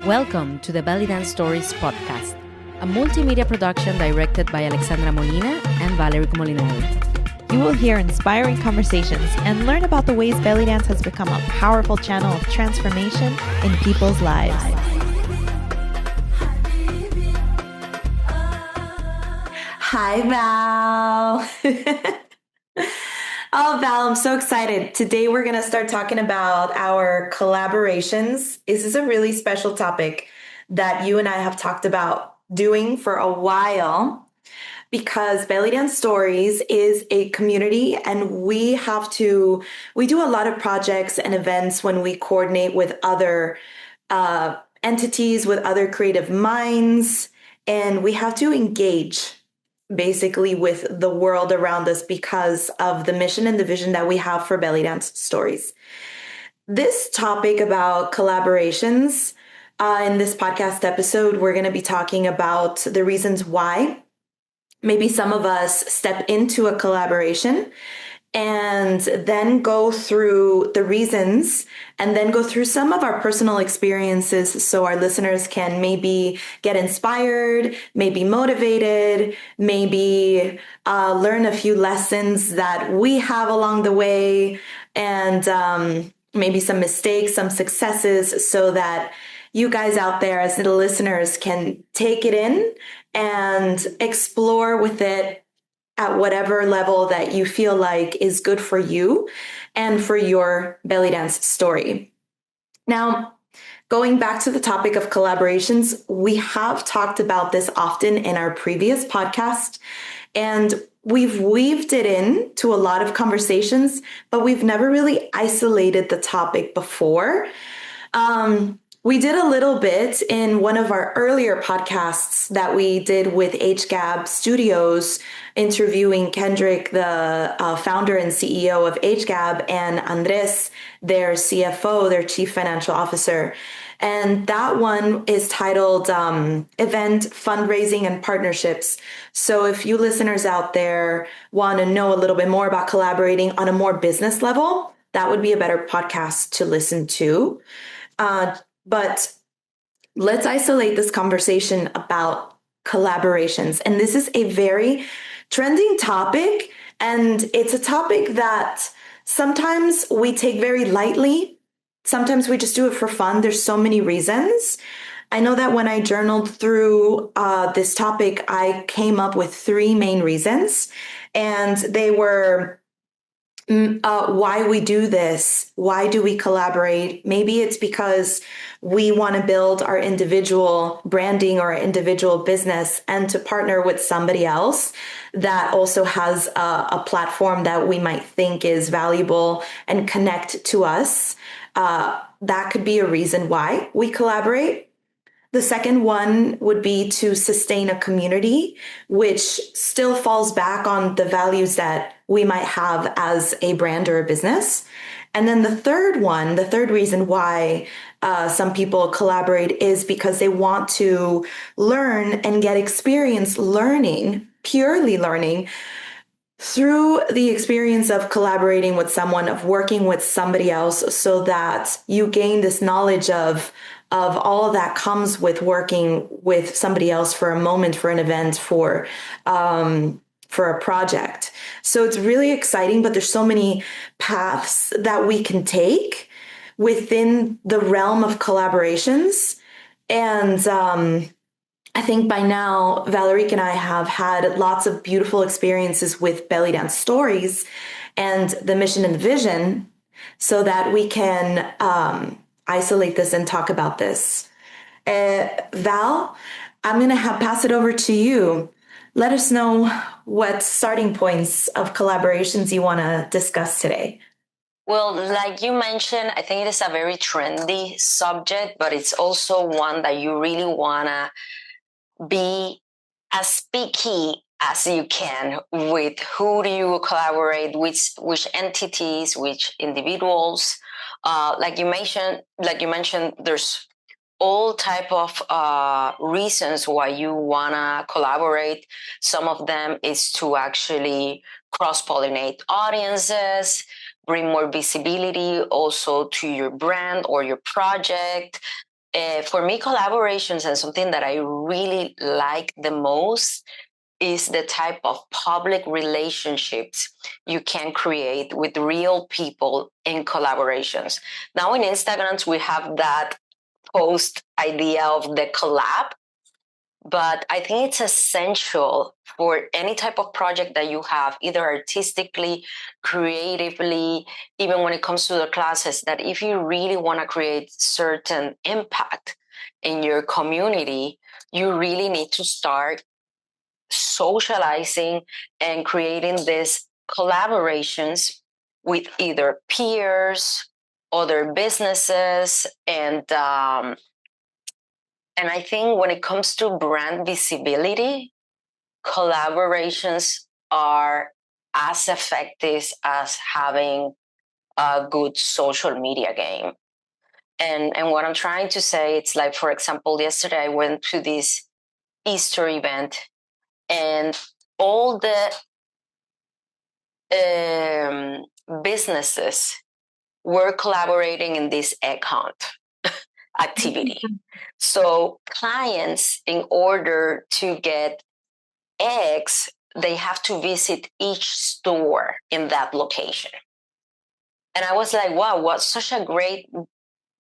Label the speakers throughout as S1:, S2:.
S1: Welcome to the Belly Dance Stories podcast, a multimedia production directed by Alexandra Molina and Valerick Molinari.
S2: You will hear inspiring conversations and learn about the ways belly dance has become a powerful channel of transformation in people's lives.
S3: Hi, Val. Oh, Val, I'm so excited. Today we're going to start talking about our collaborations. This is a really special topic that you and I have talked about doing for a while because Belly Dance Stories is a community and we do a lot of projects and events when we coordinate with other entities, with other creative minds, and we have to engage basically with the world around us because of the mission and the vision that we have for Belly Dance Stories. This topic about collaborations, in this podcast episode, we're going to be talking about the reasons why maybe some of us step into a collaboration and then go through the reasons and then go through some of our personal experiences so our listeners can maybe get inspired, maybe motivated, maybe learn a few lessons that we have along the way, and maybe some mistakes, some successes, so that you guys out there as the listeners can take it in and explore with it at whatever level that you feel like is good for you and for your belly dance story. Now, going back to the topic of collaborations, we have talked about this often in our previous podcast, and we've weaved it in to a lot of conversations, but we've never really isolated the topic before. We did a little bit in one of our earlier podcasts that we did with HGAB Studios, interviewing Kendrick, the founder and CEO of HGAB, and Andres, their CFO, their Chief Financial Officer. And that one is titled Event, Fundraising, and Partnerships. So if you listeners out there want to know a little bit more about collaborating on a more business level, that would be a better podcast to listen to. But let's isolate this conversation about collaborations. And this is a very trending topic. And it's a topic that sometimes we take very lightly. Sometimes we just do it for fun. There's so many reasons. I know that when I journaled through this topic, I came up with three main reasons. And they were why we do this. Why do we collaborate? Maybe it's because we want to build our individual branding or individual business and to partner with somebody else that also has a platform that we might think is valuable and connect to us. That could be a reason why we collaborate. The second one would be to sustain a community, which still falls back on the values that we might have as a brand or a business. And then the third reason why some people collaborate is because they want to learn and get experience learning, purely learning, through the experience of collaborating with someone, of working with somebody else, so that you gain this knowledge of all that comes with working with somebody else for a moment, for an event, for a project. So it's really exciting, but there's so many paths that we can take within the realm of collaborations. And I think by now, Valerick and I have had lots of beautiful experiences with Belly Dance Stories and the mission and the vision so that we can isolate this and talk about this. Val, I'm going to pass it over to you. Let us know what starting points of collaborations you want to discuss today.
S4: Well, like you mentioned, I think it is a very trendy subject, but it's also one that you really want to be as picky as you can with who do you collaborate, which entities, which individuals. Like you mentioned, there's all type of reasons why you wanna collaborate. Some of them is to actually cross-pollinate audiences, bring more visibility also to your brand or your project. For me, collaborations and something that I really like the most is the type of public relationships you can create with real people in collaborations. Now in Instagrams, we have that post idea of the collab, but I think it's essential for any type of project that you have, either artistically, creatively, even when it comes to the classes, that if you really want to create certain impact in your community, you really need to start socializing and creating these collaborations with either peers, other businesses, and I think when it comes to brand visibility, collaborations are as effective as having a good social media game. And what I'm trying to say, it's like, for example, yesterday I went to this Easter event, and all the businesses were collaborating in this egg hunt activity. So clients, in order to get eggs, they have to visit each store in that location. And I was like, wow, what such a great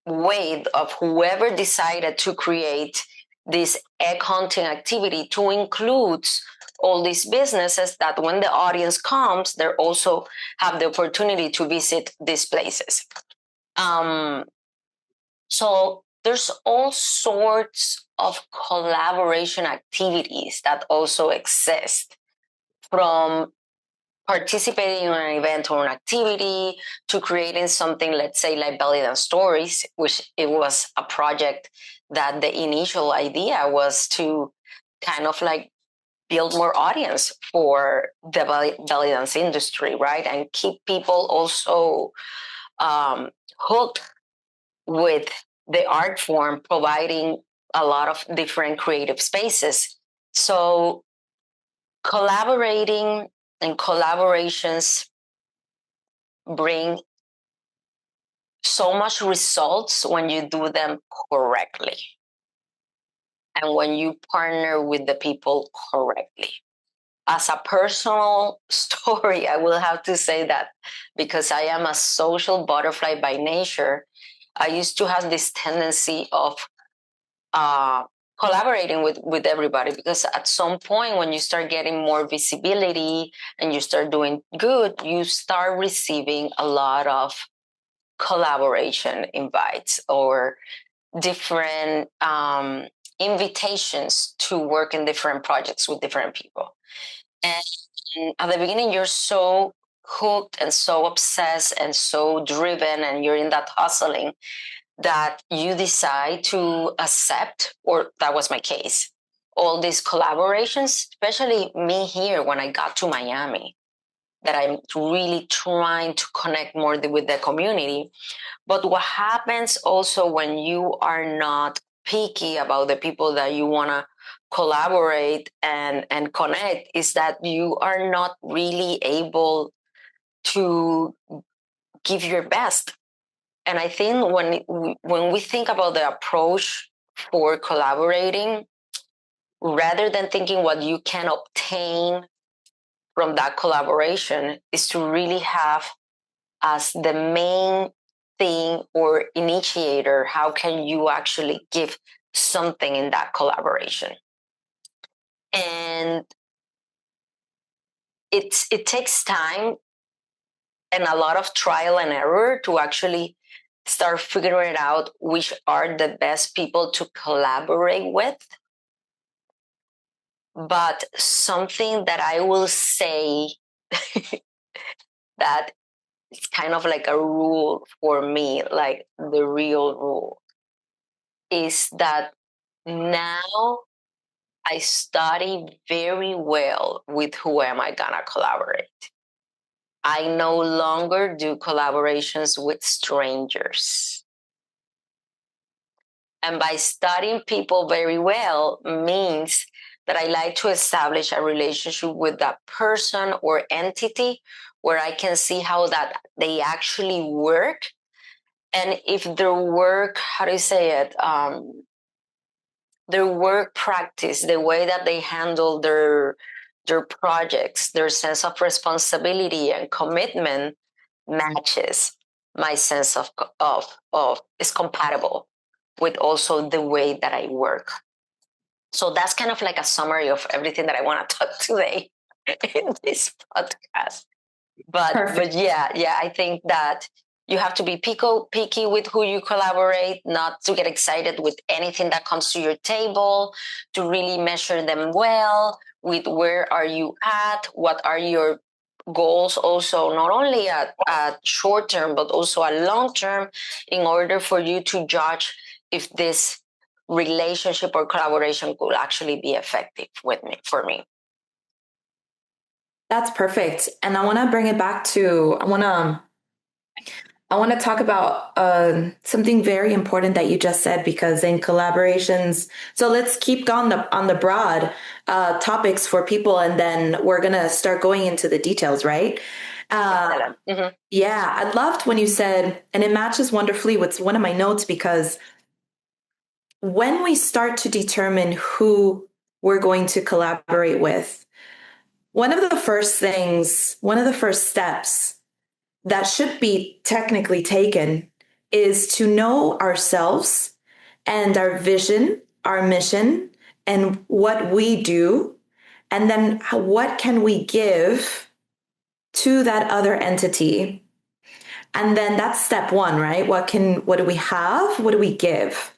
S4: way of whoever decided to create this egg hunting activity to include all these businesses, that when the audience comes, they also have the opportunity to visit these places. So there's all sorts of collaboration activities that also exist, from participating in an event or an activity to creating something, let's say, like Belly Dance Stories, which it was a project that the initial idea was to kind of like build more audience for the belly dance industry, right? And keep people also hooked with the art form, providing a lot of different creative spaces. So collaborating and collaborations bring so much results when you do them correctly and when you partner with the people correctly. As a personal story, I will have to say that because I am a social butterfly by nature, I used to have this tendency of collaborating with everybody, because at some point when you start getting more visibility and you start doing good, you start receiving a lot of collaboration invites or different invitations to work in different projects with different people. And at the beginning, you're so hooked and so obsessed and so driven, and you're in that hustling that you decide to accept, or that was my case, all these collaborations, especially me here when I got to Miami, that I'm really trying to connect more with the community. But what happens also when you are not picky about the people that you want to collaborate and connect is that you are not really able to give your best. And I think when we think about the approach for collaborating, rather than thinking what you can obtain from that collaboration, is to really have as the main thing or initiator, how can you actually give something in that collaboration? And it takes time and a lot of trial and error to actually start figuring out which are the best people to collaborate with. But something that I will say that it's kind of like a rule for me, like the real rule, is that now I study very well with who am I gonna collaborate. I no longer do collaborations with strangers. And by studying people very well means that I like to establish a relationship with that person or entity where I can see how that they actually work And if their work, how do you say it? Their work practice, the way that they handle their projects, their sense of responsibility and commitment matches my sense of is compatible with also the way that I work. So that's kind of like a summary of everything that I want to talk today in this podcast. But yeah, I think that you have to be picky with who you collaborate, not to get excited with anything that comes to your table, to really measure them well with where are you at, what are your goals also, not only at short term, but also at long term, in order for you to judge if this relationship or collaboration could actually be effective for me.
S3: That's perfect. And I want to bring it back to, I want to talk about something very important that you just said, because in collaborations, so let's keep on the broad topics for people, and then we're going to start going into the details, right? Yeah, I loved when you said, and it matches wonderfully with one of my notes, because when we start to determine who we're going to collaborate with, one of the first steps that should be technically taken is to know ourselves and our vision, our mission, and what we do. And then what can we give to that other entity? And then that's step one, right? What do we have? What do we give?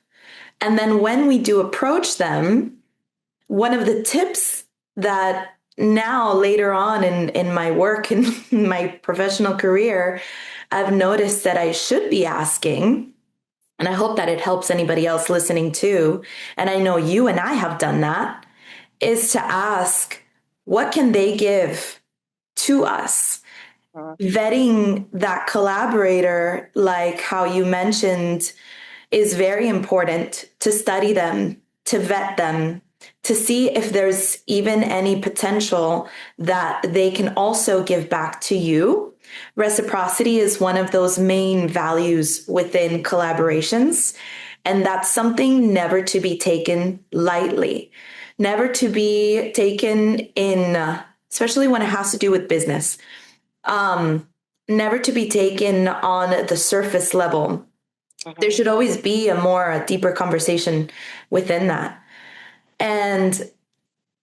S3: And then when we do approach them, one of the tips that now later on in my work, in my professional career, I've noticed that I should be asking, and I hope that it helps anybody else listening too, and I know you and I have done that, is to ask, what can they give to us? Vetting that collaborator, like how you mentioned, is very important. To study them, to vet them, to see if there's even any potential that they can also give back to you. Reciprocity is one of those main values within collaborations. And that's something never to be taken lightly, never to be taken especially when it has to do with business, never to be taken on the surface level. There should always be a deeper conversation within that. And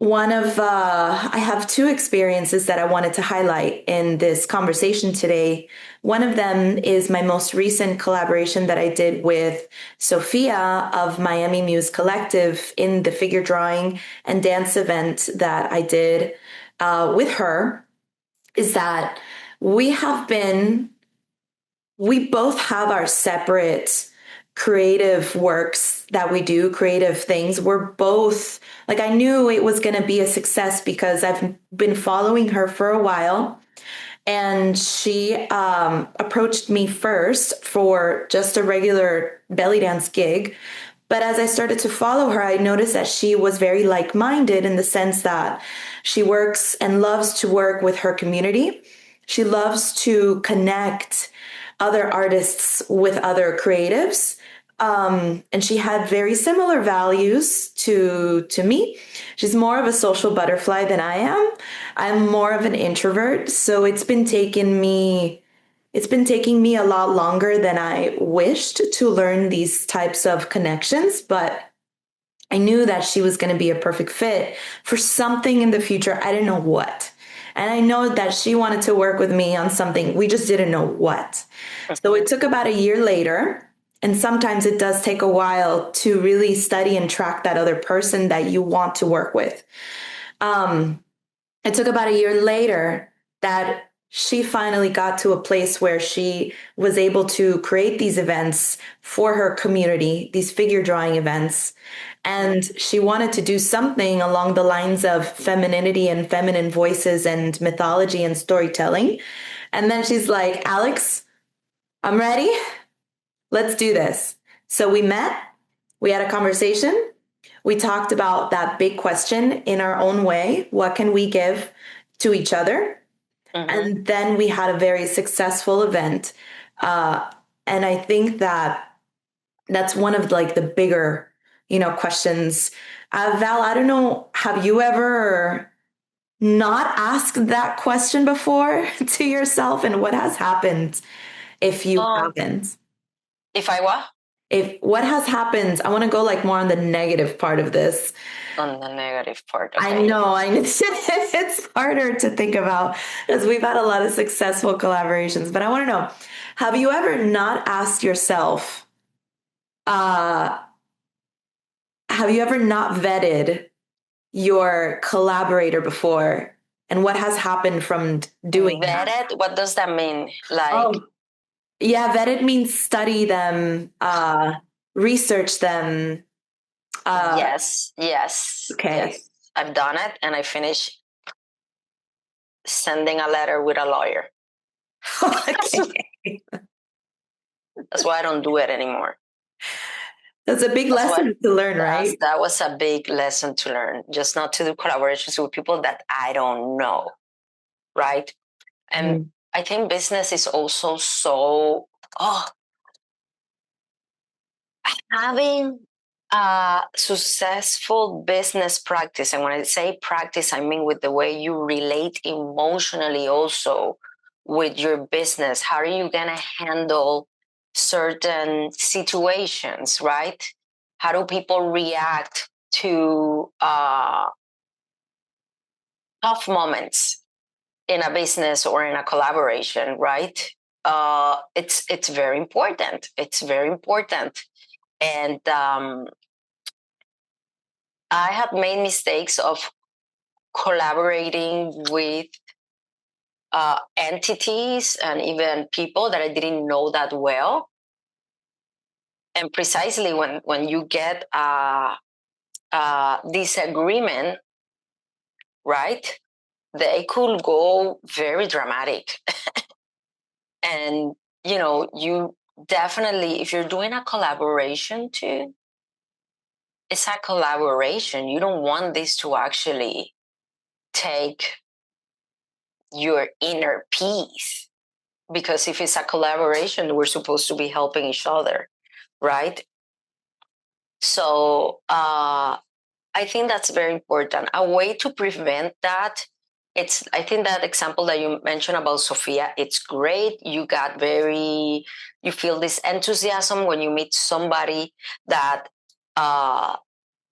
S3: I have two experiences that I wanted to highlight in this conversation today. One of them is my most recent collaboration that I did with Sophia of Miami Muse Collective in the figure drawing and dance event that I did with her, is that we both have our separate creative works that we do, creative things. We're both, like, I knew it was going to be a success because I've been following her for a while. And she approached me first for just a regular belly dance gig. But as I started to follow her, I noticed that she was very like-minded in the sense that she works and loves to work with her community. She loves to connect other artists with other creatives. And she had very similar values to me. She's more of a social butterfly than I am. I'm more of an introvert. So it's been taking me a lot longer than I wished to learn these types of connections, but I knew that she was going to be a perfect fit for something in the future. I didn't know what. And I know that she wanted to work with me on something. We just didn't know what. So it took about a year later. And sometimes it does take a while to really study and track that other person that you want to work with. It took about a year later that she finally got to a place where she was able to create these events for her community, these figure drawing events. And she wanted to do something along the lines of femininity and feminine voices and mythology and storytelling. And then she's like, Alex, I'm ready. Let's do this. So we met, we had a conversation. We talked about that big question in our own way. What can we give to each other? And then we had a very successful event And I think that that's one of like the bigger, questions. Val, I don't know, have you ever not asked that question before to yourself, and what has happened if you
S4: Um,
S3: haven't?
S4: if I what?
S3: If what has happened, I want to go like more on the negative part of this.
S4: On the negative part,
S3: I
S4: okay.
S3: know, it's harder to think about because we've had a lot of successful collaborations, but I want to know, have you ever not asked yourself, uh, have you ever not vetted your collaborator before, and what has happened from doing that?
S4: Vetted, what does that mean? Like,
S3: Oh, yeah, vetted means study them, research them. Uh,
S4: yes, yes,
S3: okay.
S4: yes. I've done it, and I finished sending a letter with a lawyer.
S3: Okay.
S4: That's why I don't do it anymore.
S3: That's a big
S4: That's why
S3: lesson to learn, right?
S4: that was a big lesson to learn. Just not to do collaborations with people that I don't know, right? And
S3: Mm.
S4: I think business is also so having a successful business practice. And when I say practice, I mean with the way you relate emotionally also with your business. How are you going to handle certain situations, right? How do people react to tough moments in a business or in a collaboration, right? It's very important. It's very important. And I have made mistakes of collaborating with entities and even people that I didn't know that well. And precisely when you get a disagreement, right? They could go very dramatic. And, you definitely, if you're doing a collaboration too, it's a collaboration. You don't want this to actually take your inner peace, because if it's a collaboration, we're supposed to be helping each other, right? So I think that's very important. A way to prevent that, I think that example that you mentioned about Sophia, it's great. You feel this enthusiasm when you meet somebody that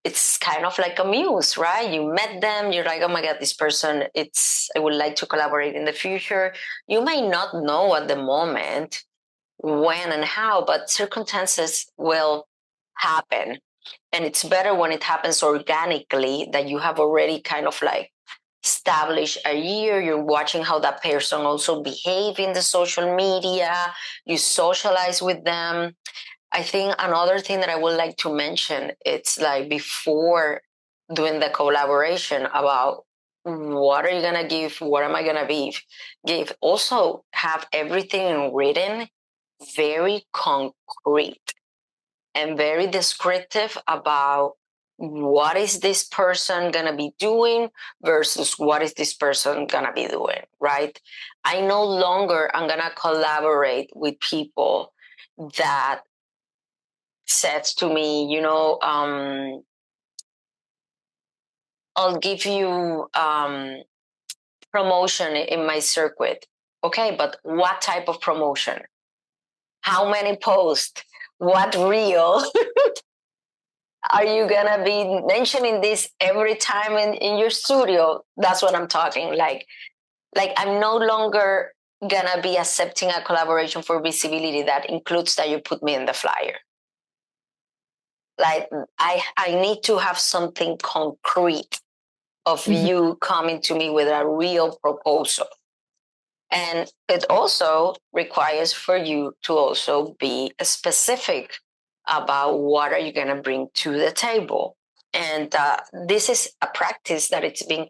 S4: it's kind of like a muse, right? You met them, you're like, oh my God, this person, I would like to collaborate in the future. You might not know at the moment when and how, but circumstances will happen. And it's better when it happens organically, that you have already kind of like established a year. You're watching how that person also behave in the social media. You socialize with them. I think another thing that I would like to mention, it's like before doing the collaboration, about what are you going to give? What am I going to give? Also have everything written very concrete and very descriptive about what is this person going to be doing versus what is this person going to be doing, right? I no longer am going to collaborate with people that says to me, I'll give you promotion in my circuit. Okay, but what type of promotion? How many posts? What reel? Are you gonna be mentioning this every time in your studio? That's what I'm talking. Like I'm no longer gonna be accepting a collaboration for visibility that includes that you put me in the flyer. Like I need to have something concrete of
S3: Mhm.
S4: you coming to me with a real proposal. And it also requires for you to also be specific about what are you going to bring to the table. And this is a practice that it's been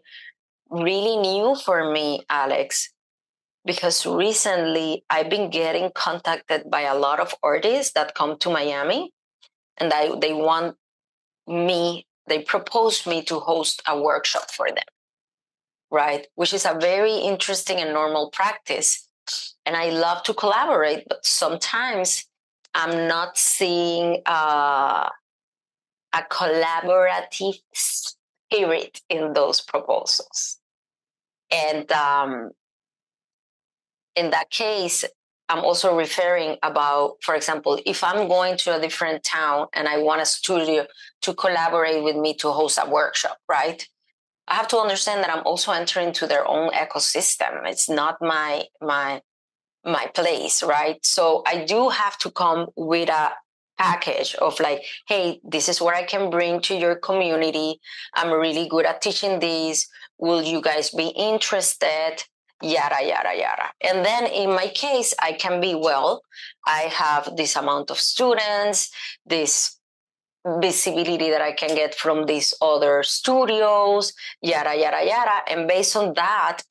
S4: really new for me, Alex, because recently I've been getting contacted by a lot of artists that come to Miami, and they want they proposed me to host a workshop for them, right? Which is a very interesting and normal practice. And I love to collaborate, but sometimes I'm not seeing a collaborative spirit in those proposals. And in that case, I'm also referring about, for example, if I'm going to a different town and I want a studio to collaborate with me to host a workshop, right? I have to understand that I'm also entering to their own ecosystem. It's not my place, right? So I do have to come with a package of like, hey, this is what I can bring to your community. I'm really good at teaching this. Will you guys be interested? Yada, yada, yada. And then in my case, I can be, well, I have this amount of students, this visibility that I can get from these other studios, yada, yada, yada. And based on that,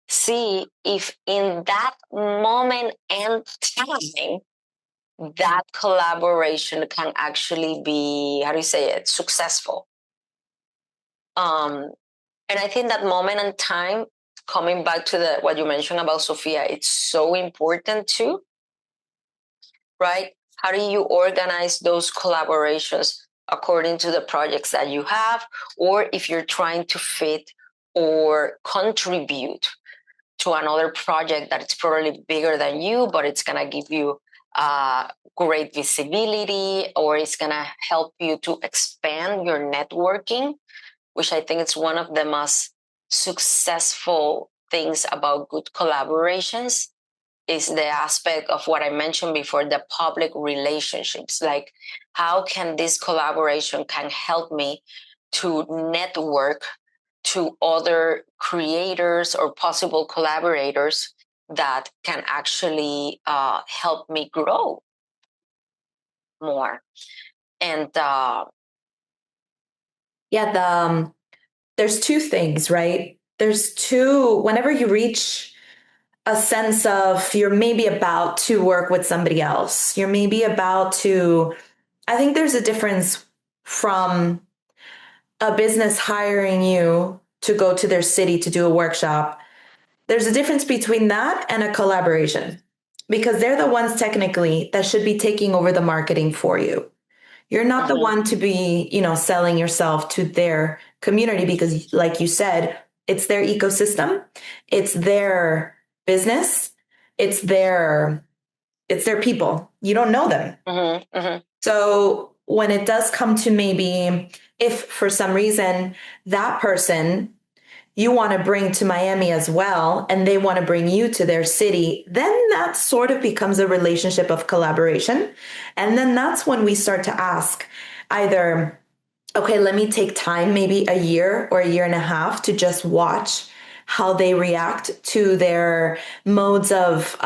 S4: see if in that moment and time, that collaboration can actually be, how do you say it, successful. And I think that moment and time, coming back to what you mentioned about Sophia, it's so important too, right? How do you organize those collaborations according to the projects that you have, or if you're trying to fit or contribute to another project that it's probably bigger than you, but it's going to give you great visibility, or it's going to help you to expand your networking, which I think is one of the most successful things about good collaborations, is the aspect of what I mentioned before, the public relationships. Like, how can this collaboration can help me to network to other creators or possible collaborators that can actually help me grow more. And
S3: there's two things, right? Whenever you reach a sense of you're maybe about to work with somebody else, you're maybe about to, I think there's a difference from a business hiring you to go to their city to do a workshop. There's a difference between that and a collaboration, because they're the ones technically that should be taking over the marketing for you. You're not the one to be, selling yourself to their community, because like you said, it's their ecosystem, it's their business, it's their people. You don't know them. So when it does come to, maybe if for some reason that person you want to bring to Miami as well, and they want to bring you to their city, then that sort of becomes a relationship of collaboration. And then that's when we start to ask either, okay, let me take time, maybe a year or a year and a half, to just watch how they react to their modes of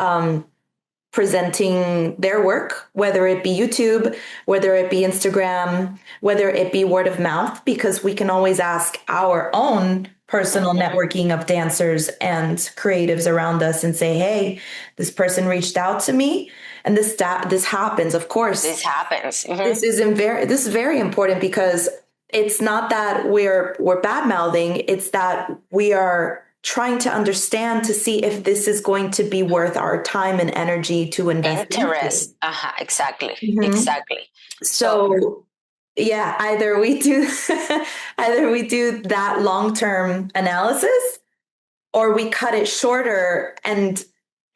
S3: presenting their work, whether it be YouTube, whether it be Instagram, whether it be word of mouth, because we can always ask our own personal networking of dancers and creatives around us and say, hey, this person reached out to me and this happens. Of course,
S4: this happens.
S3: This is very important, because it's not that we're bad mouthing, it's that we are trying to understand, to see if this is going to be worth our time and energy to invest
S4: interest
S3: into.
S4: Exactly.
S3: So yeah, either we do that long-term analysis, or we cut it shorter and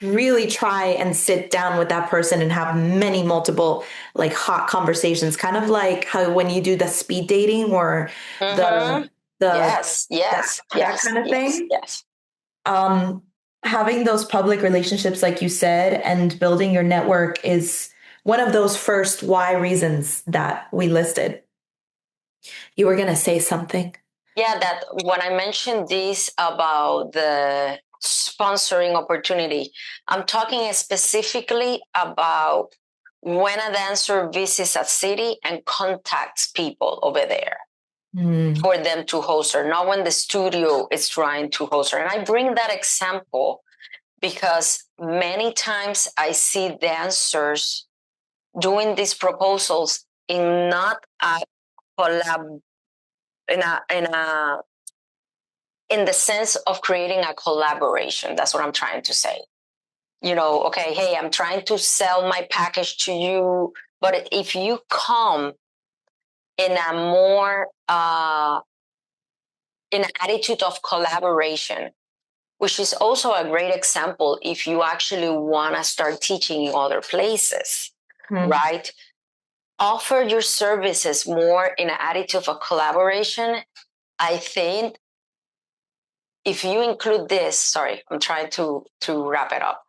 S3: really try and sit down with that person and have many multiple, like, hot conversations, kind of like how when you do the speed dating, or the
S4: yes
S3: that kind of thing.
S4: Yes.
S3: Having those public relationships, like you said, and building your network is one of those first why reasons that we listed. You were going to say something.
S4: Yeah, that when I mentioned this about the sponsoring opportunity, I'm talking specifically about when a dancer visits a city and contacts people over there for them to host her, not when the studio is trying to host her. And I bring that example because many times I see dancers doing these proposals in not a collab, in the sense of creating a collaboration. That's what I'm trying to say. okay, hey, I'm trying to sell my package to you. But if you come in a more, in an attitude of collaboration, which is also a great example if you actually want to start teaching in other places, right? Offer your services more in an attitude of collaboration. I think if you include this, sorry, I'm trying to wrap it up.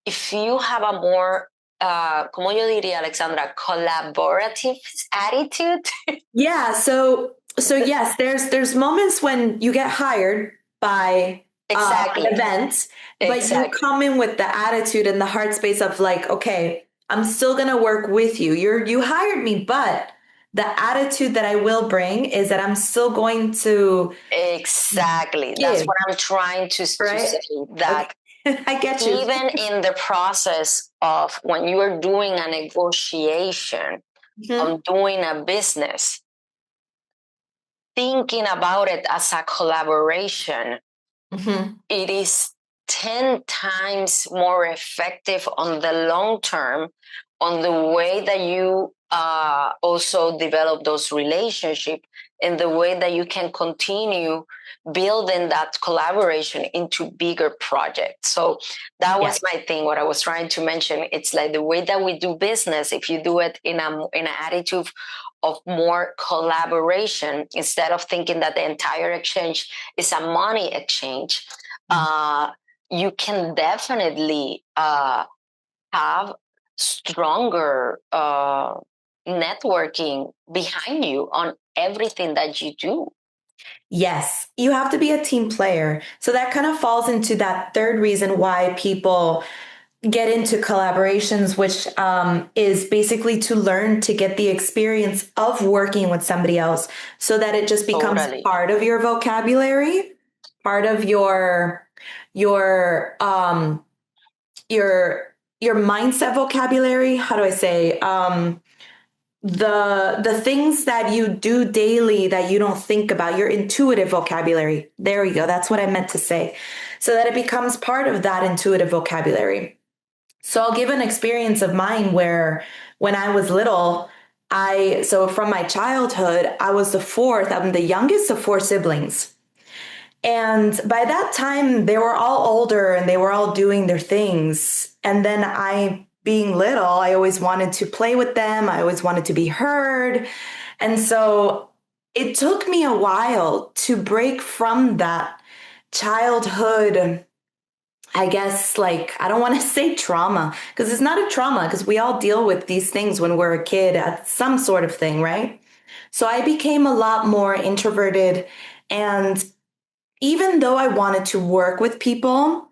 S4: If you have a more, como yo diría, Alexandra, collaborative attitude.
S3: Yeah. So yes, there's moments when you get hired by
S4: Exactly.
S3: an event, but you come in with the attitude and the heart space of like, okay, I'm still gonna work with you. You hired me, but the attitude that I will bring is that I'm still going to
S4: Exactly.
S3: give,
S4: that's what I'm trying to
S3: right?
S4: say, that
S3: Okay. I get you.
S4: even in the process of when you are doing a negotiation, on doing a business, thinking about it as a collaboration, it is 10 times more effective on the long term, on the way that you also develop those relationships, and the way that you can continue building that collaboration into bigger projects. So that was my thing, what I was trying to mention. It's like the way that we do business, if you do it in an attitude of more collaboration, instead of thinking that the entire exchange is a money exchange, you can definitely have stronger networking behind you on everything that you do.
S3: Yes, you have to be a team player. So that kind of falls into that third reason why people get into collaborations, which is basically to learn to get the experience of working with somebody else so that it just becomes part of your vocabulary, part of your mindset vocabulary. How do I say? The things that you do daily that you don't think about, your intuitive vocabulary. There we go. That's what I meant to say. So that it becomes part of that intuitive vocabulary. So I'll give an experience of mine where when I was little, so from my childhood, I was the fourth, I'm the youngest of four siblings. And by that time, they were all older and they were all doing their things. And then being little, I always wanted to play with them. I always wanted to be heard. And so it took me a while to break from that childhood, I guess, like, I don't want to say trauma because it's not a trauma because we all deal with these things when we're a kid at some sort of thing, right? So I became a lot more introverted. And even though I wanted to work with people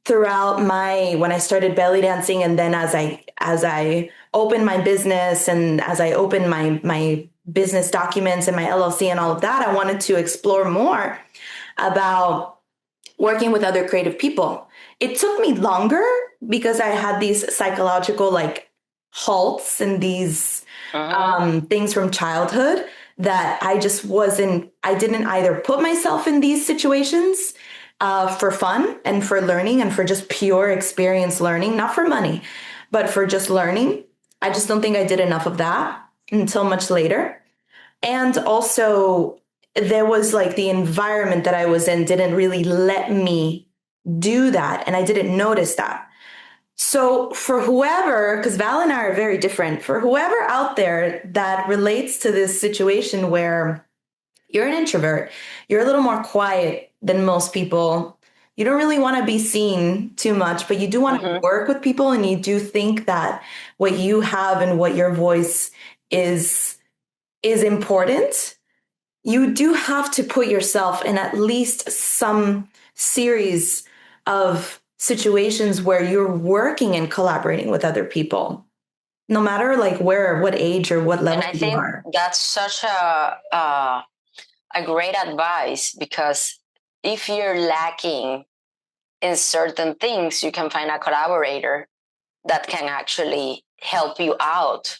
S3: throughout when I started belly dancing, and then as I opened my business and as I opened my business documents and my LLC and all of that, I wanted to explore more about working with other creative people. It took me longer because I had these psychological like halts and these things from childhood that I didn't either put myself in these situations for fun and for learning and for just pure experience learning, not for money, but for just learning. I just don't think I did enough of that until much later. And also, there was like the environment that I was in didn't really let me do that. And I didn't notice that. So for whoever, because Val and I are very different, for whoever out there that relates to this situation where you're an introvert, you're a little more quiet than most people, you don't really want to be seen too much, but you do want to work with people and you do think that what you have and what your voice is important, you do have to put yourself in at least some series of situations where you're working and collaborating with other people, no matter like where, what age or what level you are.
S4: That's such a great advice, because if you're lacking in certain things, you can find a collaborator that can actually help you out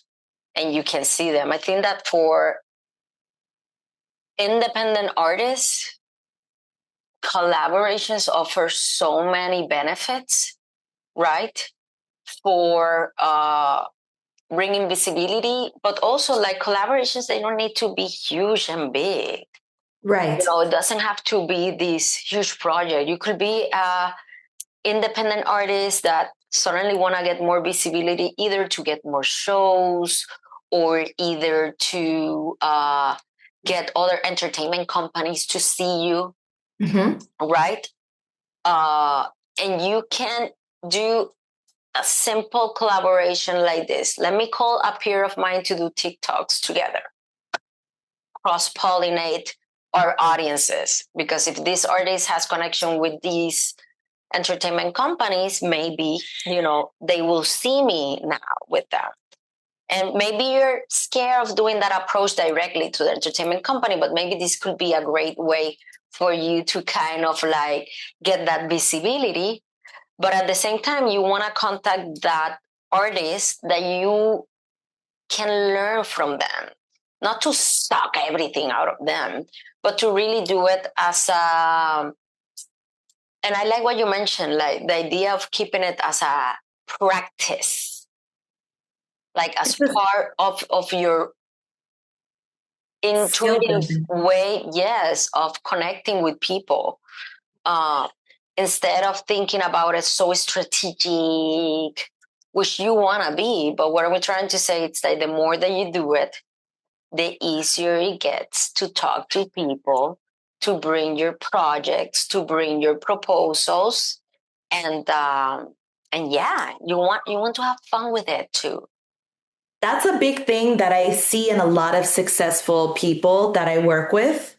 S4: and you can see them. I think that for independent artists, collaborations offer so many benefits right? For bringing visibility, but also like collaborations, they don't need to be huge and big.
S3: Right.
S4: It doesn't have to be this huge project. You could be a independent artist that suddenly want to get more visibility, either to get more shows or either to get other entertainment companies to see you, right? And you can do a simple collaboration like this. Let me call a peer of mine to do TikToks together, cross-pollinate our audiences, because if this artist has connection with these entertainment companies, maybe they will see me now with them. And maybe you're scared of doing that approach directly to the entertainment company, but maybe this could be a great way for you to kind of like get that visibility. But at the same time, you want to contact that artist that you can learn from them, not to suck everything out of them, but to really do it as a, and I like what you mentioned, like the idea of keeping it as a practice, like as part of your intuitive way, yes, of connecting with people. Instead of thinking about it so strategic, which you want to be. But what we're trying to say is that the more that you do it, the easier it gets to talk to people, to bring your projects, to bring your proposals, and yeah, you want to have fun with it too.
S3: That's a big thing that I see in a lot of successful people that I work with.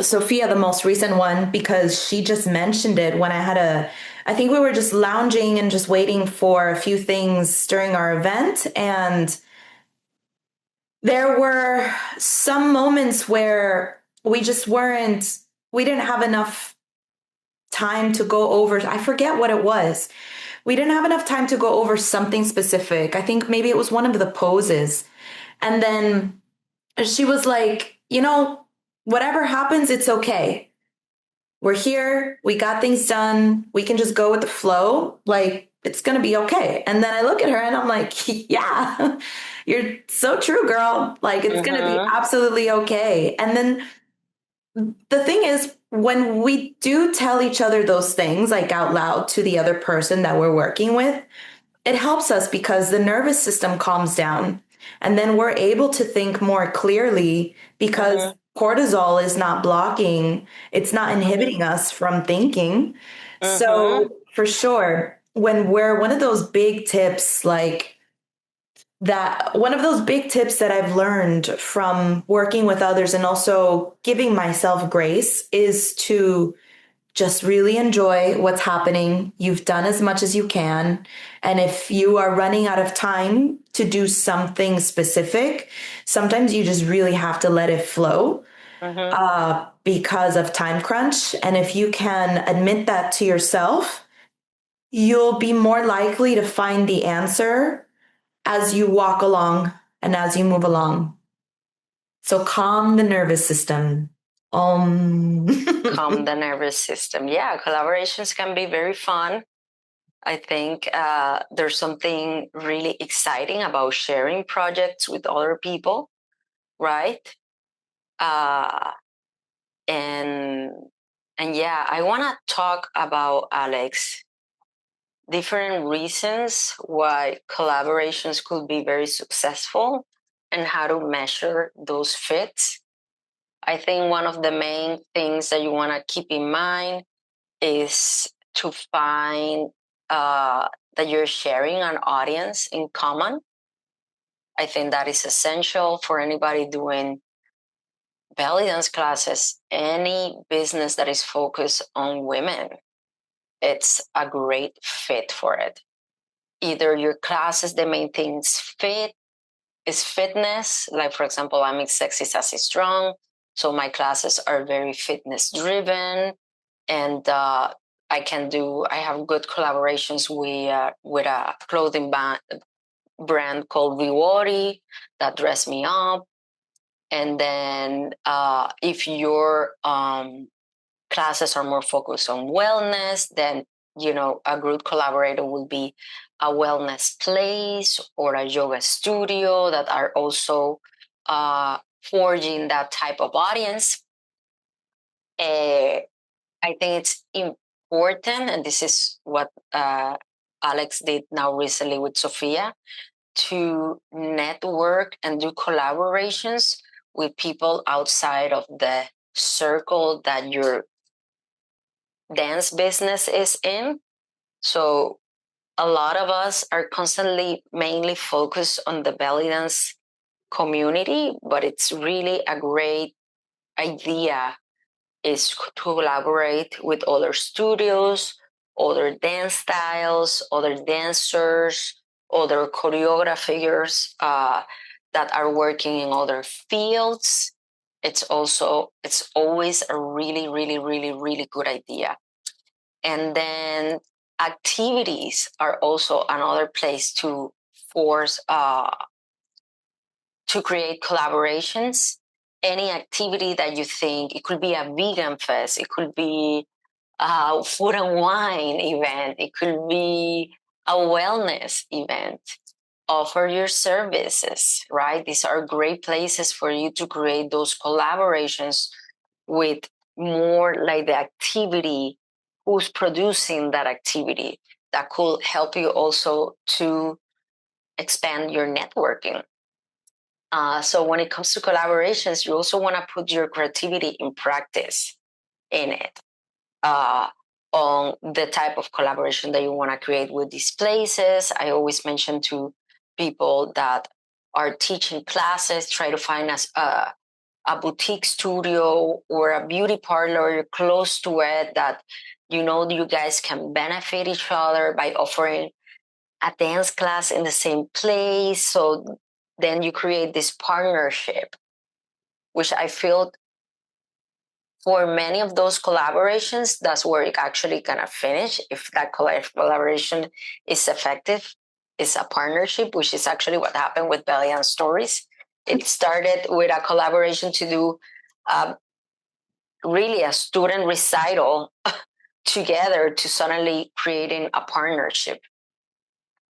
S3: Sophia, the most recent one, because she just mentioned it when I think we were just lounging and just waiting for a few things during our event. And there were some moments where we didn't have enough time to go over, I forget what it was. We didn't have enough time to go over something specific. I think maybe it was one of the poses. And then she was like, whatever happens, it's okay. We're here. We got things done. We can just go with the flow. Like, it's going to be okay. And then I look at her and I'm like, yeah, you're so true, girl. Like, it's going to be absolutely okay. And then the thing is, when we do tell each other those things, like out loud to the other person that we're working with, it helps us because the nervous system calms down. And then we're able to think more clearly because cortisol is not blocking, it's not inhibiting us from thinking. So, for sure, when we're one of those big tips, like that, one of those big tips that I've learned from working with others and also giving myself grace is to just really enjoy what's happening. You've done as much as you can. And if you are running out of time to do something specific, sometimes you just really have to let it flow because of time crunch. And if you can admit that to yourself, you'll be more likely to find the answer as you walk along and as you move along. So calm the nervous system.
S4: Calm the nervous system. Yeah, collaborations can be very fun. I think there's something really exciting about sharing projects with other people, right? And yeah, I want to talk about, Alex, different reasons why collaborations could be very successful and how to measure those fits. I think one of the main things that you want to keep in mind is to find that you're sharing an audience in common. I think that is essential for anybody doing belly dance classes, any business that is focused on women. It's a great fit for it. Either your classes, the main thing is fitness. Like, for example, I'm in Sexy Sassy Strong. So my classes are very fitness driven. And I have good collaborations with a clothing brand called Viwori that dress me up. And then if your classes are more focused on wellness, then a good collaborator will be a wellness place or a yoga studio that are also forging that type of audience. I think it's important, and this is what Alex did now recently with Sophia, to network and do collaborations with people outside of the circle that your dance business is in. So a lot of us are constantly mainly focused on the belly dance community, but it's really a great idea is to collaborate with other studios, other dance styles, other dancers, other choreographers that are working in other fields. It's always a really, really, really, really good idea. And then activities are also another place to force to create collaborations. Any activity that you think, it could be a vegan fest, it could be a food and wine event, it could be a wellness event. Offer your services, right? These are great places for you to create those collaborations with more like the activity, who's producing that activity that could help you also to expand your networking. So when it comes to collaborations, you also want to put your creativity in practice in it, on the type of collaboration that you want to create with these places. I always mention to people that are teaching classes, try to find a boutique studio or a beauty parlor close to it that you guys can benefit each other by offering a dance class in the same place. So then you create this partnership, which I feel for many of those collaborations, that's where it actually gonna finish. If that collaboration is effective, it's a partnership, which is actually what happened with Belly and Stories. It started with a collaboration to do really a student recital together to suddenly creating a partnership.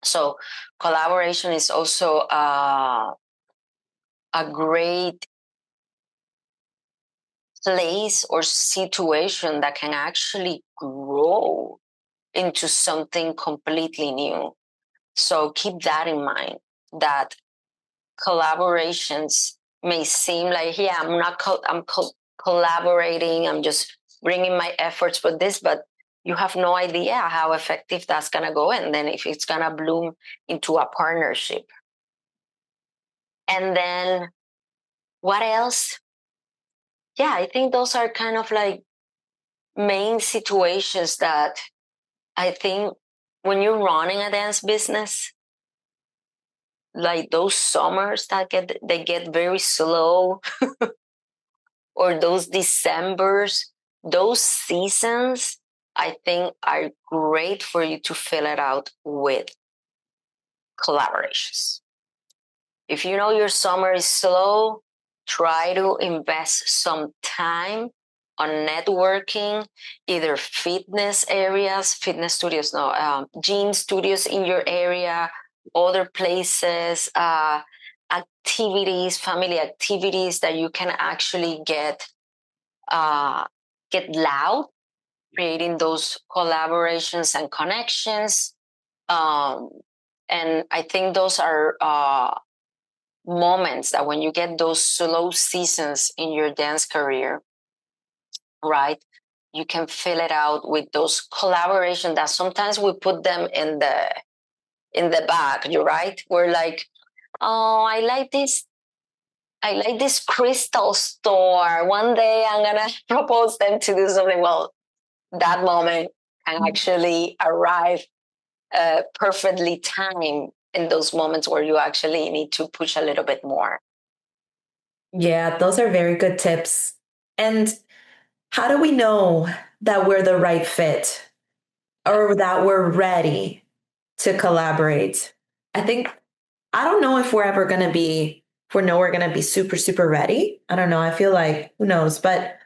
S4: So collaboration is also a great place or situation that can actually grow into something completely new. So keep that in mind, that collaborations may seem like, yeah, I'm collaborating, I'm just bringing my efforts for this, but you have no idea how effective that's going to go. And then if it's going to bloom into a partnership. And then what else? Yeah, I think those are kind of like main situations that I think when you're running a dance business, like those summers that get very slow, or those Decembers, those seasons, I think are great for you to fill it out with collaborations. If you know your summer is slow, try to invest some time on networking, either fitness areas, fitness studios, no, gym studios in your area, other places, activities, family activities that you can actually get loud, creating those collaborations and connections. And I think those are moments that when you get those slow seasons in your dance career, right, you can fill it out with those collaborations that sometimes we put them in the back. You're right. We're like, oh, I like this crystal store. One day I'm gonna propose them to do something. Well, that moment can actually arrive perfectly timed in those moments where you actually need to push a little bit more.
S3: Yeah, those are very good tips. And how do we know that we're the right fit or that we're ready to collaborate? I don't know if we're ever going to be, if we know we're going to be super, super ready. I don't know. I feel like, who knows? But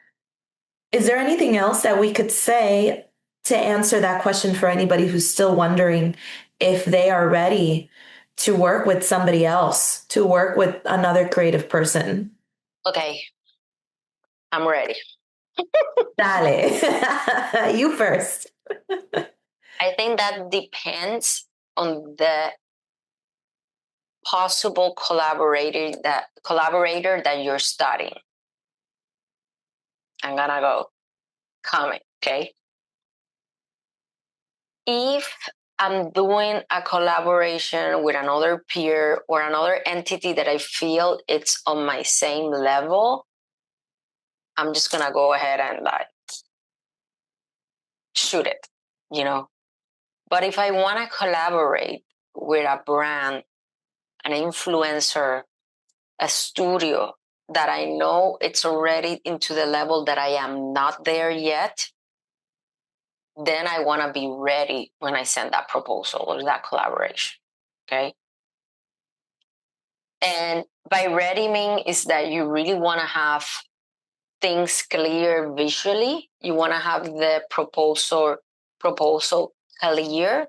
S3: is there anything else that we could say to answer that question for anybody who's still wondering if they are ready to work with somebody else, to work with another creative person.
S4: Okay, I'm ready.
S3: Dale. You first.
S4: I think that depends on the possible collaborator that you're studying. I'm gonna go comment, okay? If I'm doing a collaboration with another peer or another entity that I feel it's on my same level, I'm just gonna go ahead and like shoot it, you know? But if I wanna collaborate with a brand, an influencer, a studio that I know it's already into the level that I am not there yet, then I want to be ready when I send that proposal or that collaboration. Okay. And by ready mean is that you really want to have things clear visually. You want to have the proposal clear.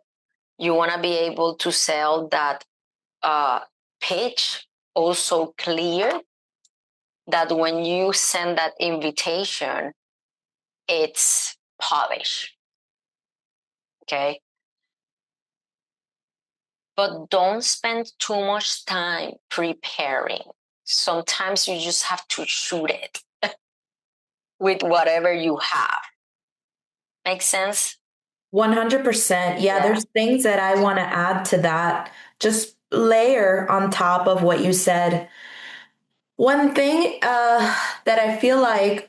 S4: You want to be able to sell that pitch also clear, that when you send that invitation, it's polished. Okay. But don't spend too much time preparing. Sometimes you just have to shoot it with whatever you have. Make sense?
S3: 100%. Yeah, there's things that I want to add to that. Just layer on top of what you said. One thing that I feel like,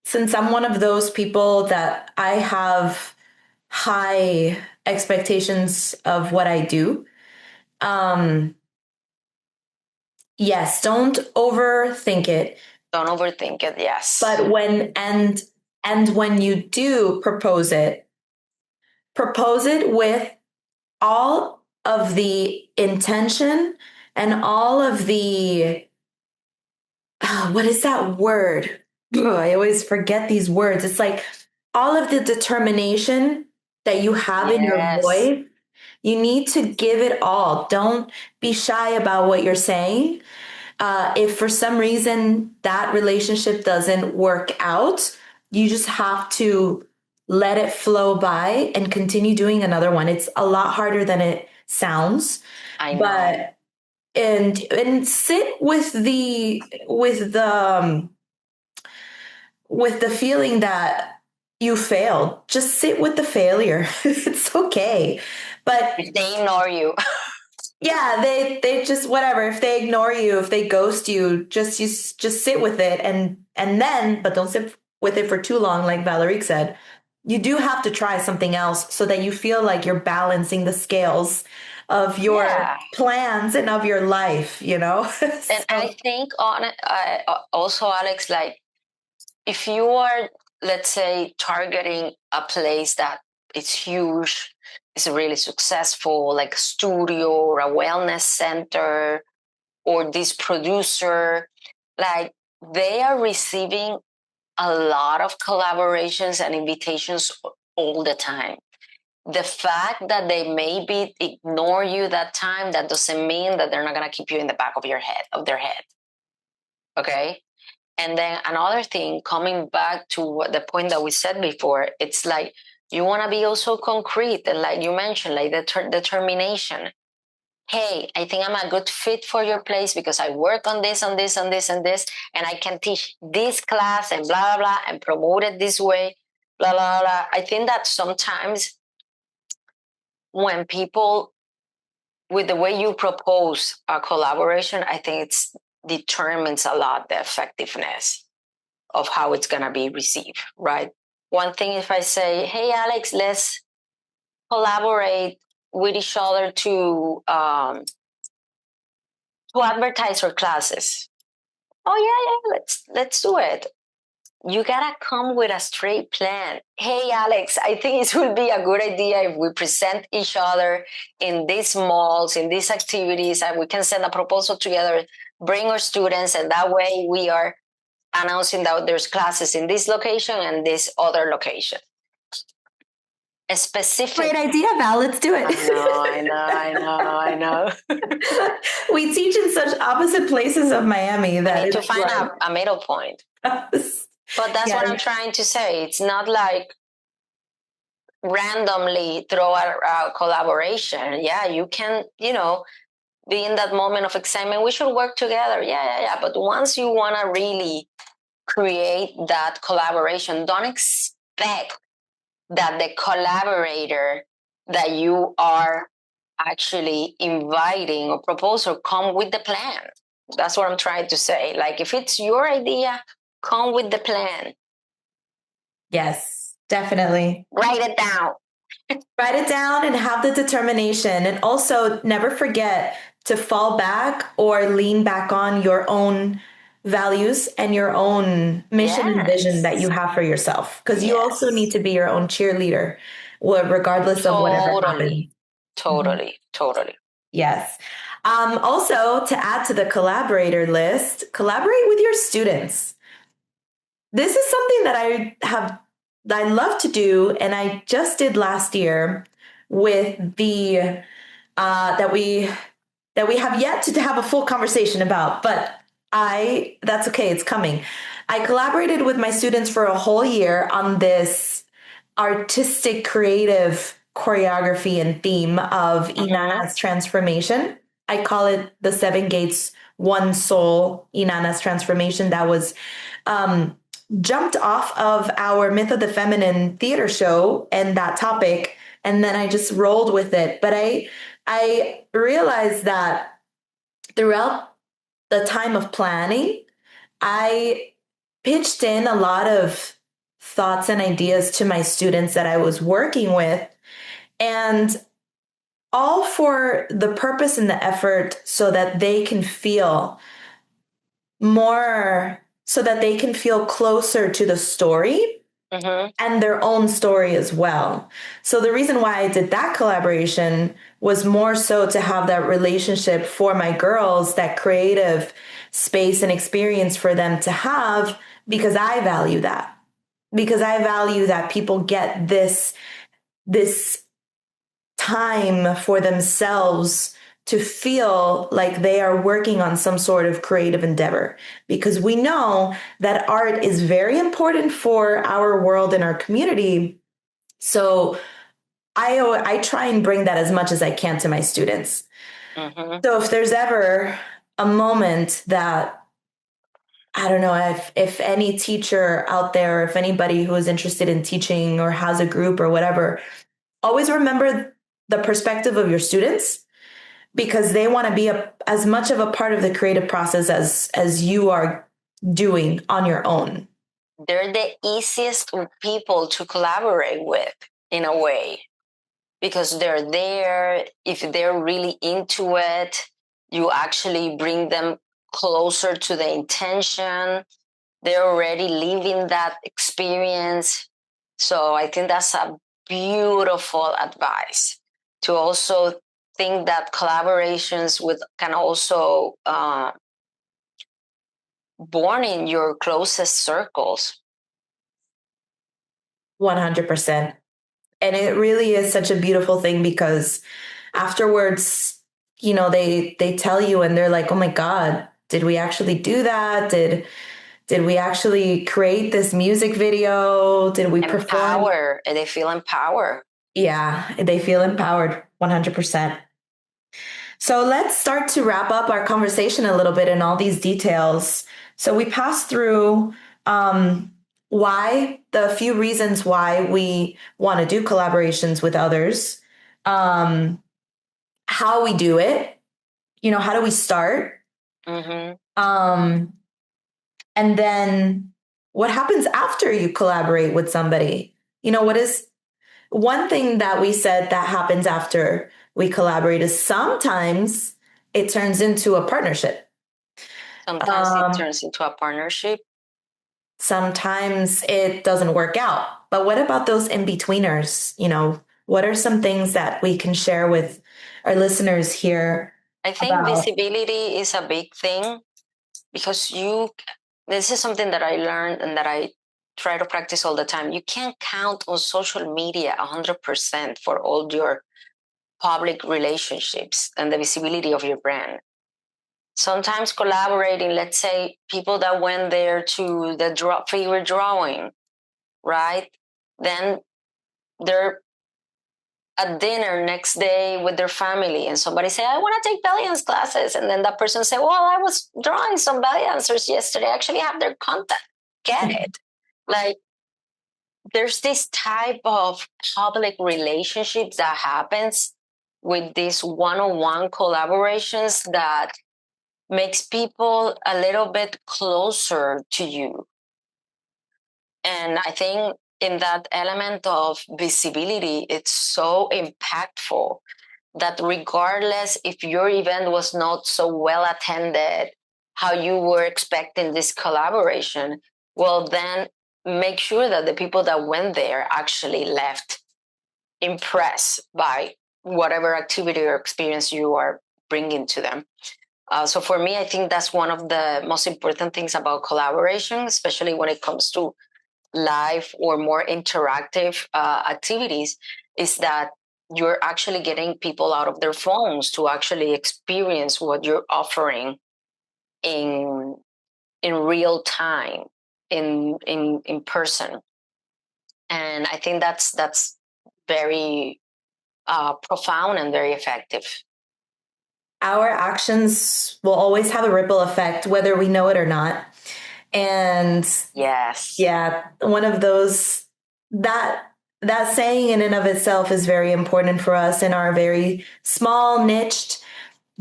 S3: since I'm one of those people that I have high expectations of what I do, yes, don't overthink it.
S4: Don't overthink it, yes.
S3: But when you do propose it with all of the intention and all of the what is that word? Ugh, I always forget these words. It's like all of the determination that you have in your voice. You need to give it all. Don't be shy about what you're saying. If for some reason that relationship doesn't work out, you just have to let it flow by and continue doing another one. It's a lot harder than it sounds.
S4: I know.
S3: But and sit with the feeling that you failed. Just sit with the failure. It's okay. But
S4: if they ignore you.
S3: yeah, they just whatever. If they ignore you, if they ghost you, just sit with it and then, but don't sit with it for too long, like Valerick said. You do have to try something else so that you feel like you're balancing the scales of your plans and of your life, you know?
S4: And I think also, Alex, like if you are, let's say, targeting a place that is huge, is really successful, like a studio or a wellness center, or this producer, like they are receiving a lot of collaborations and invitations all the time. The fact that they maybe ignore you that time, that doesn't mean that they're not going to keep you in the back of their head. Okay. And then another thing, coming back to the point that we said before, it's like you want to be also concrete. And like you mentioned, like the determination. Hey, I think I'm a good fit for your place because I work on this, on this, on this, and this, and I can teach this class and blah, blah, blah, and promote it this way, blah, blah, blah. I think that sometimes when people, with the way you propose a collaboration, I think it determines a lot the effectiveness of how it's going to be received, right? One thing, if I say, hey, Alex, let's collaborate with each other to advertise our classes. Oh, yeah, let's do it. You gotta come with a straight plan. Hey, Alex, I think it would be a good idea if we present each other in these malls, in these activities, and we can send a proposal together, bring our students, and that way we are announcing that there's classes in this location and this other location. a specific.
S3: Great idea, Val. Let's do it.
S4: I know.
S3: We teach in such opposite places of Miami that
S4: We need to
S3: it's
S4: find
S3: like,
S4: a middle point. But that's what I'm trying to say. It's not like randomly throw a collaboration. Yeah, you can, be in that moment of excitement. We should work together. Yeah. But once you want to really create that collaboration, don't expect that the collaborator that you are actually inviting or proposal come with the plan. That's what I'm trying to say. Like, if it's your idea, come with the plan.
S3: yes, definitely.
S4: Write it down.
S3: Write it down and have the determination. And also never forget to fall back or lean back on your own values and your own mission and vision that you have for yourself. Because you also need to be your own cheerleader, regardless of whatever happens.
S4: Totally.
S3: Yes. Also, to add to the collaborator list, collaborate with your students. This is something that I love to do, and I just did last year with the that we have yet to have a full conversation about, but that's okay, it's coming. I collaborated with my students for a whole year on this artistic, creative choreography and theme of Inanna's transformation. I call it the Seven Gates, One Soul, Inanna's transformation. That was jumped off of our Myth of the Feminine theater show and that topic, and then I just rolled with it. But I realized that throughout the time of planning, I pitched in a lot of thoughts and ideas to my students that I was working with, and all for the purpose and the effort so that they can feel closer to the story and their own story as well. So the reason why I did that collaboration was more so to have that relationship for my girls, that creative space and experience for them to have, because I value that. Because I value that people get this time for themselves to feel like they are working on some sort of creative endeavor, because we know that art is very important for our world and our community. So I try and bring that as much as I can to my students. So if there's ever a moment that, I don't know, if any teacher out there, if anybody who is interested in teaching or has a group or whatever, always remember the perspective of your students, because they want to be as much of a part of the creative process as you are doing on your own.
S4: They're the easiest people to collaborate with in a way, because they're there. If they're really into it, you actually bring them closer to the intention. They're already living that experience. So I think that's a beautiful advice, to also think that collaborations can also born in your closest circles.
S3: 100%. And it really is such a beautiful thing, because afterwards, they tell you and they're like, oh my God, did we actually do that? Did we actually create this music video? Did we perform?
S4: They feel empowered.
S3: Yeah, they feel empowered 100%. So let's start to wrap up our conversation a little bit in all these details. So we passed through the few reasons why we want to do collaborations with others, how we do it, how do we start? And then what happens after you collaborate with somebody? What is one thing that we said that happens after we collaborate is sometimes it turns into a partnership.
S4: Sometimes it turns into a partnership.
S3: Sometimes it doesn't work out. But what about those in-betweeners? What are some things that we can share with our listeners here?
S4: I think visibility is a big thing, because this is something that I learned and that I try to practice all the time. You can't count on social media 100% for all your public relationships and the visibility of your brand. Sometimes collaborating, let's say people that went there to the favorite drawing, right? Then they're at dinner next day with their family and somebody say, I want to take belly dance classes. And then that person say, well, I was drawing some belly dancers yesterday. I actually have their contact. Get it? Like, there's this type of public relationships that happens with these one-on-one collaborations that makes people a little bit closer to you. And I think in that element of visibility, it's so impactful that regardless if your event was not so well attended, how you were expecting this collaboration, well, then make sure that the people that went there actually left impressed by whatever activity or experience you are bringing to them. So for me, I think that's one of the most important things about collaboration, especially when it comes to live or more interactive activities, is that you're actually getting people out of their phones to actually experience what you're offering in real time, in person. And I think that's very profound and very effective.
S3: Our actions will always have a ripple effect, whether we know it or not. And
S4: yes,
S3: yeah, one of those that saying in and of itself is very important for us in our very small niched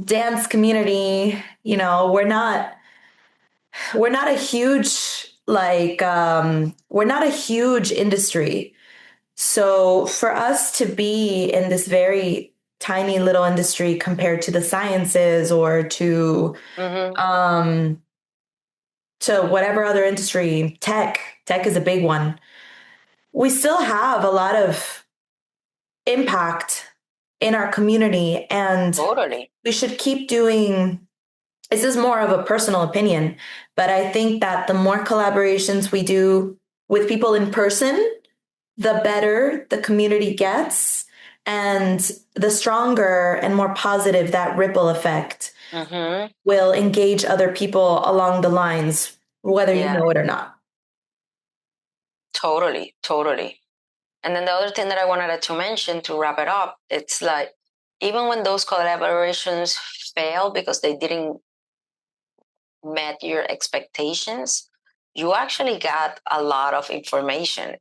S3: dance community. You know, we're not a huge we're not a huge industry. So for us to be in this very tiny little industry compared to the sciences or to whatever other industry, tech is a big one. We still have a lot of impact in our community, and
S4: totally.
S3: We should keep doing. This is more of a personal opinion, but I think that the more collaborations we do with people in person, the better the community gets, and the stronger and more positive that ripple effect will engage other people along the lines, whether you know it or not.
S4: Totally. And then the other thing that I wanted to mention to wrap it up, it's like, even when those collaborations fail because they didn't met your expectations, you actually got a lot of information,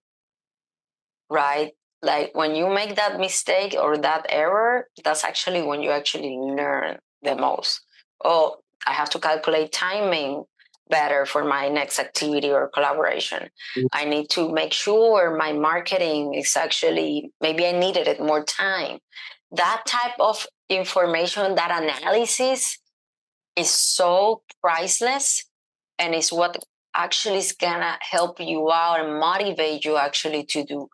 S4: right? Like when you make that mistake or that error, that's actually when you actually learn the most. Oh, I have to calculate timing better for my next activity or collaboration. I need to make sure my marketing is actually, maybe I needed it more time. That type of information, that analysis is so priceless, and is what actually is gonna help you out and motivate you actually to do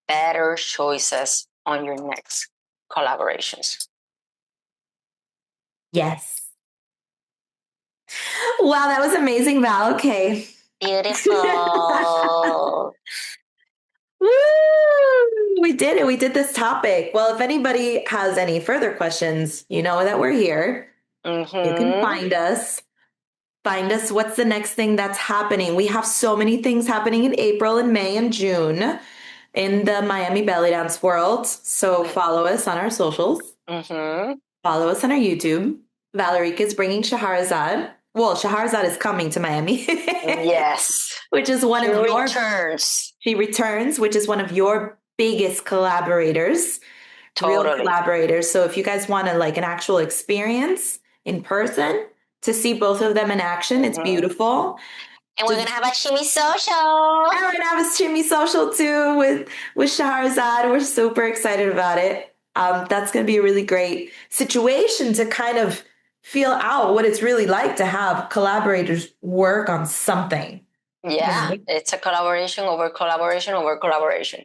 S4: better choices on your next collaborations.
S3: Yes. Wow, that was amazing, Val. Okay.
S4: Beautiful.
S3: Woo! We did it. We did this topic. Well, if anybody has any further questions, you know that we're here. You can find us. Find us. What's the next thing that's happening? We have so many things happening in April and May and June in the Miami belly dance world. So follow us on our socials. Follow us on our YouTube. Valerick is bringing Shahrazad. Well, Shahrazad is coming to Miami.
S4: Yes.
S3: Which is one of your...
S4: She
S3: returns, which is one of your biggest collaborators. Totally. Real collaborators. So if you guys want an actual experience in person to see both of them in action, it's beautiful.
S4: And we're going to have a shimmy social.
S3: And we're going to have a shimmy social too with Shahrazad. We're super excited about it. That's going to be a really great situation to kind of feel out what it's really like to have collaborators work on something.
S4: Yeah, right? It's a collaboration over collaboration over collaboration.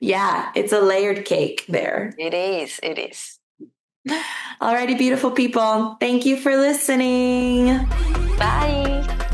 S3: Yeah, it's a layered cake there.
S4: It is.
S3: Alrighty, beautiful people. Thank you for listening.
S4: Bye.